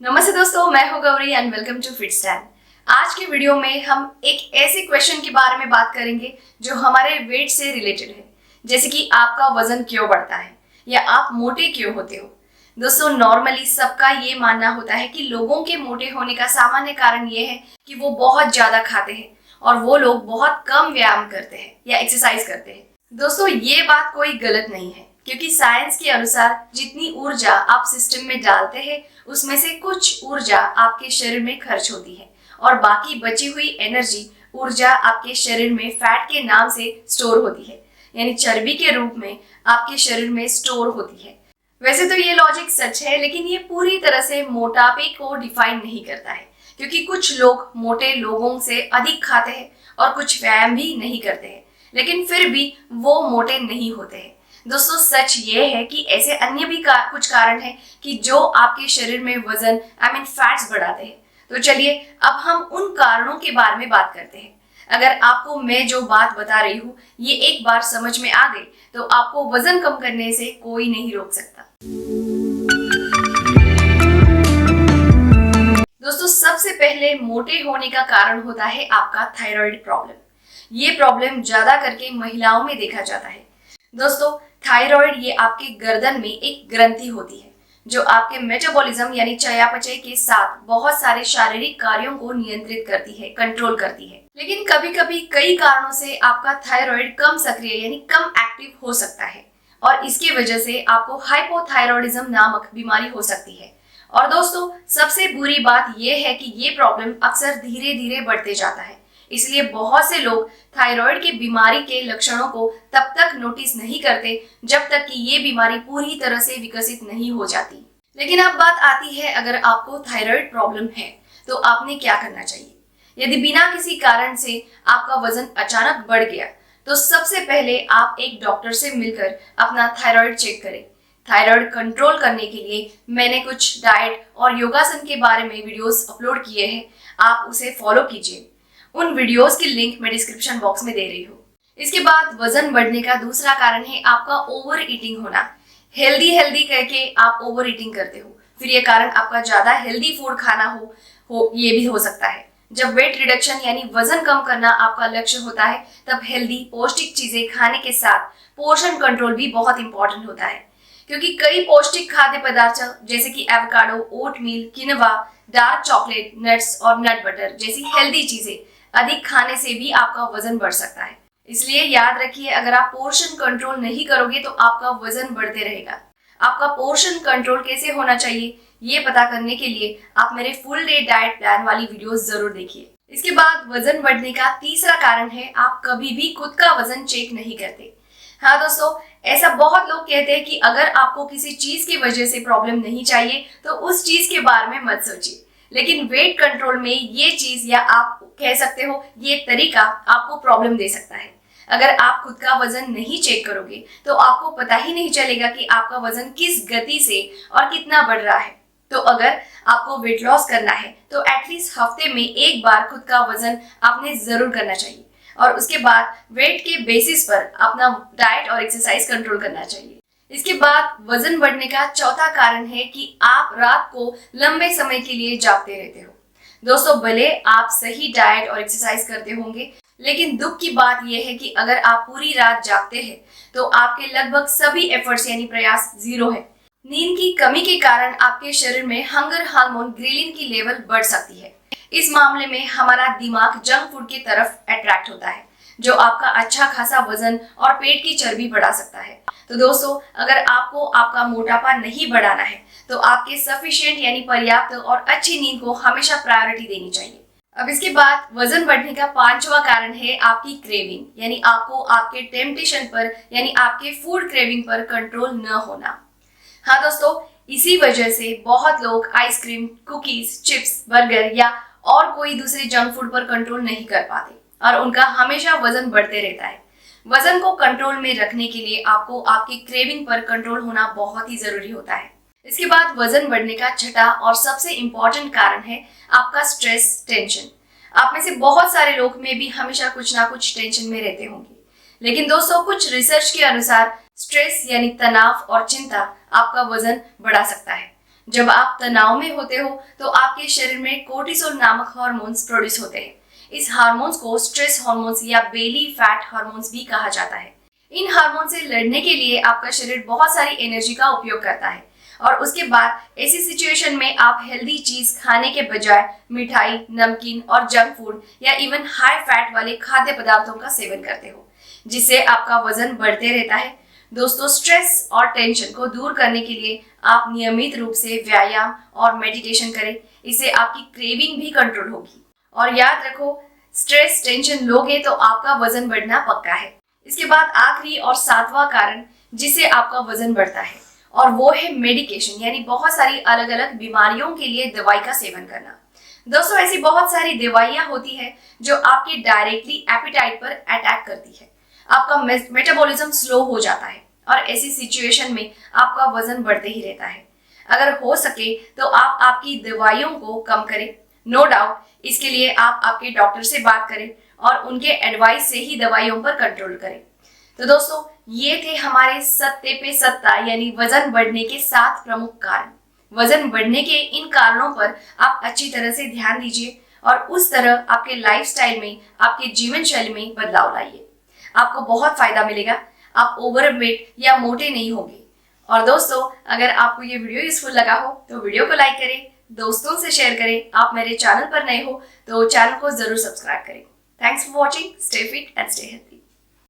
नमस्ते दोस्तों, मैं हूं Gauri and welcome to Fit Stand. आज के वीडियो में हम एक ऐसे क्वेश्चन के बारे में बात करेंगे जो हमारे वेट से रिलेटेड है, जैसे कि आपका वजन क्यों बढ़ता है या आप मोटे क्यों होते हो। दोस्तों, नॉर्मली सबका ये मानना होता है कि लोगों के मोटे होने का सामान्य कारण ये है कि वो बहुत ज्यादा खाते हैं और वो लोग बहुत कम व्यायाम करते हैं या एक्सरसाइज करते हैं। दोस्तों, ये बात कोई गलत नहीं है, क्योंकि साइंस के अनुसार जितनी ऊर्जा आप सिस्टम में डालते हैं उसमें से कुछ ऊर्जा आपके शरीर में खर्च होती है और बाकी बची हुई एनर्जी ऊर्जा आपके शरीर में फैट के नाम से स्टोर होती है, यानी चर्बी के रूप में आपके शरीर में स्टोर होती है। वैसे तो ये लॉजिक सच है, लेकिन ये पूरी तरह से मोटापे को डिफाइन नहीं करता है, क्योंकि कुछ लोग मोटे लोगों से अधिक खाते हैं और कुछ व्यायाम भी नहीं करते हैं, लेकिन फिर भी वो मोटे नहीं होते हैं। दोस्तों, सच ये है कि ऐसे अन्य भी कुछ कारण हैं कि जो आपके शरीर में वजन फैट्स बढ़ाते हैं। तो चलिए अब हम उन कारणों के बारे में बात करते हैं। अगर आपको मैं जो बात बता रही हूँ ये एक बार समझ में आ गई तो आपको वजन कम करने से कोई नहीं रोक सकता। दोस्तों, सबसे पहले मोटे होने का कारण होता है आपका थायराइड प्रॉब्लम। ये प्रॉब्लम ज्यादा करके महिलाओं में देखा जाता है। दोस्तों, थायराइड ये आपके गर्दन में एक ग्रंथि होती है जो आपके मेटाबॉलिज्म यानी चयापचय के साथ बहुत सारे शारीरिक कार्यों को नियंत्रित करती है, कंट्रोल करती है। लेकिन कभी कभी कई कारणों से आपका थायराइड कम सक्रिय यानी कम एक्टिव हो सकता है और इसकी वजह से आपको हाइपोथायरॉयडिज्म नामक बीमारी हो सकती है। और दोस्तों, सबसे बुरी बात यह है कि ये प्रॉब्लम अक्सर धीरे धीरे बढ़ते जाता है, इसलिए बहुत से लोग थायराइड की बीमारी के लक्षणों को तब तक नोटिस नहीं करते जब तक कि ये बीमारी पूरी तरह से विकसित नहीं हो जाती। लेकिन अब बात आती है, अगर आपको थायराइड प्रॉब्लम है तो आपने क्या करना चाहिए। यदि बिना किसी कारण से आपका वजन अचानक बढ़ गया तो सबसे पहले आप एक डॉक्टर से मिलकर अपना थायराइड चेक करें। थायराइड कंट्रोल करने के लिए मैंने कुछ डाइट और योगासन के बारे में वीडियोस अपलोड किए हैं, आप उसे फॉलो कीजिए। उन वीडियोस की लिंक मैं डिस्क्रिप्शन बॉक्स में दे रही हूँ। इसके बाद वजन बढ़ने का दूसरा कारण है आपका ओवर ईटिंग होना। हेल्दी हेल्दी करके आप ओवर ईटिंग करते हो, फिर ये कारण आपका ज्यादा हेल्दी फूड खाना हो ये भी हो सकता है। जब वेट रिडक्शन यानी वजन कम करना आपका लक्ष्य होता है तब हेल्दी पौष्टिक चीजें खाने के साथ पोर्शन कंट्रोल भी बहुत इंपॉर्टेंट होता है, क्योंकि कई पौष्टिक खाद्य पदार्थ जैसे कि एवोकाडो, ओटमील, किनवा, डार्क चॉकलेट, नट्स और नट बटर जैसी हेल्दी चीजें अधिक खाने से भी आपका वजन बढ़ सकता है। इसलिए याद रखिए, अगर आप पोर्शन कंट्रोल नहीं करोगे तो आपका वजन बढ़ते रहेगा। आपका पोर्शन कंट्रोल कैसे होना चाहिए ये पता करने के लिए आप मेरे फुल डे डाइट प्लान वाली वीडियोस जरूर देखिए। इसके बाद वजन बढ़ने का तीसरा कारण है आप कभी भी खुद का वजन चेक नहीं करते। हाँ दोस्तों, ऐसा बहुत लोग कहते हैं कि अगर आपको किसी चीज की वजह से प्रॉब्लम नहीं चाहिए तो उस चीज के बारे में मत सोचिए, लेकिन वेट कंट्रोल में ये चीज या आप कह सकते हो ये तरीका आपको प्रॉब्लम दे सकता है। अगर आप खुद का वजन नहीं चेक करोगे तो आपको पता ही नहीं चलेगा कि आपका वजन किस गति से और कितना बढ़ रहा है। तो अगर आपको वेट लॉस करना है तो एटलीस्ट हफ्ते में एक बार खुद का वजन आपने जरूर करना चाहिए और उसके बाद वेट के बेसिस पर अपना डाइट और एक्सरसाइज कंट्रोल करना चाहिए। इसके बाद वजन बढ़ने का चौथा कारण है कि आप रात को लंबे समय के लिए जागते रहते हो। दोस्तों, भले आप सही डाइट और एक्सरसाइज करते होंगे, लेकिन दुख की बात यह है कि अगर आप पूरी रात जागते हैं तो आपके लगभग सभी एफर्ट्स यानी प्रयास जीरो है। नींद की कमी के कारण आपके शरीर में हंगर हार्मोन ग्रेलिन की लेवल बढ़ सकती है। इस मामले में हमारा दिमाग जंक फूड की तरफ अट्रैक्ट होता है, जो आपका अच्छा खासा वजन और पेट की चर्बी बढ़ा सकता है। तो दोस्तों, अगर आपको आपका मोटापा नहीं बढ़ाना है तो आपके सफिशिएंट यानी पर्याप्त और अच्छी नींद को हमेशा प्रायोरिटी देनी चाहिए। अब इसके बाद वजन बढ़ने का पांचवा कारण है आपकी क्रेविंग, यानी आपको आपके टेम्पटेशन पर यानी आपके फूड क्रेविंग पर कंट्रोल न होना। हाँ दोस्तों, इसी वजह से बहुत लोग आइसक्रीम, कुकीज, चिप्स, बर्गर या और कोई दूसरे जंक फूड पर कंट्रोल नहीं कर पाते और उनका हमेशा वजन बढ़ते रहता है। वजन को कंट्रोल में रखने के लिए आपको आपकी क्रेविंग पर कंट्रोल होना बहुत ही जरूरी होता है। इसके बाद वजन बढ़ने का छठा और सबसे इम्पोर्टेंट कारण है आपका स्ट्रेस, टेंशन। आप में से बहुत सारे लोग में भी हमेशा कुछ ना कुछ टेंशन में रहते होंगे, लेकिन दोस्तों कुछ रिसर्च के अनुसार स्ट्रेस यानी तनाव और चिंता आपका वजन बढ़ा सकता है। जब आप तनाव में होते हो तो आपके शरीर में कोर्टिसोल नामक हार्मोन्स प्रोड्यूस होते हैं। इस हार्मोन्स को स्ट्रेस हार्मोन्स या बेली फैट हार्मोन्स भी कहा जाता है। इन हार्मोन से लड़ने के लिए आपका शरीर बहुत सारी एनर्जी का उपयोग करता है और उसके बाद ऐसी सिचुएशन में आप हेल्दी चीज खाने के बजाय मिठाई, नमकीन और जंक फूड या इवन हाई फैट वाले खाद्य पदार्थों का सेवन करते हो, जिससे आपका वजन बढ़ते रहता है। दोस्तों, स्ट्रेस और टेंशन को दूर करने के लिए आप नियमित रूप से व्यायाम और मेडिटेशन करें। इससे आपकी क्रेविंग भी कंट्रोल होगी। और याद रखो, स्ट्रेस टेंशन लोगे तो आपका वजन बढ़ना पक्का है। इसके बाद आखिरी और सातवां कारण जिससे आपका वजन बढ़ता है, और वो है मेडिकेशन, यानी बहुत सारी अलग अलग बीमारियों के लिए दवाई का सेवन करना। दोस्तों, ऐसी बहुत सारी दवाइयां होती है जो आपके डायरेक्टली एपेटाइट पर अटैक करती है। आपका मेटाबॉलिज्म स्लो हो जाता है और ऐसी सिचुएशन में आपका वजन बढ़ते ही रहता है। अगर हो सके तो आप आपकी दवाइयों को कम करें। नो डाउट, इसके लिए आप आपके डॉक्टर से बात करें और उनके एडवाइस से ही दवाइयों पर कंट्रोल करें। तो दोस्तों, ये थे हमारे सत्ते पे सत्ता यानी वजन बढ़ने के 7 प्रमुख कारण। वजन बढ़ने के इन कारणों पर आप अच्छी तरह से ध्यान दीजिए और उस तरह आपके लाइफस्टाइल में, आपके जीवन शैली में बदलाव लाइए। आपको बहुत फायदा मिलेगा। आप ओवरवेट या मोटे नहीं होंगे। और दोस्तों, अगर आपको ये वीडियो यूजफुल लगा हो तो वीडियो को लाइक करें, दोस्तों से शेयर करें। आप मेरे चैनल पर नए हो तो चैनल को जरूर सब्सक्राइब करें। Thanks for watching. Stay fit and stay healthy.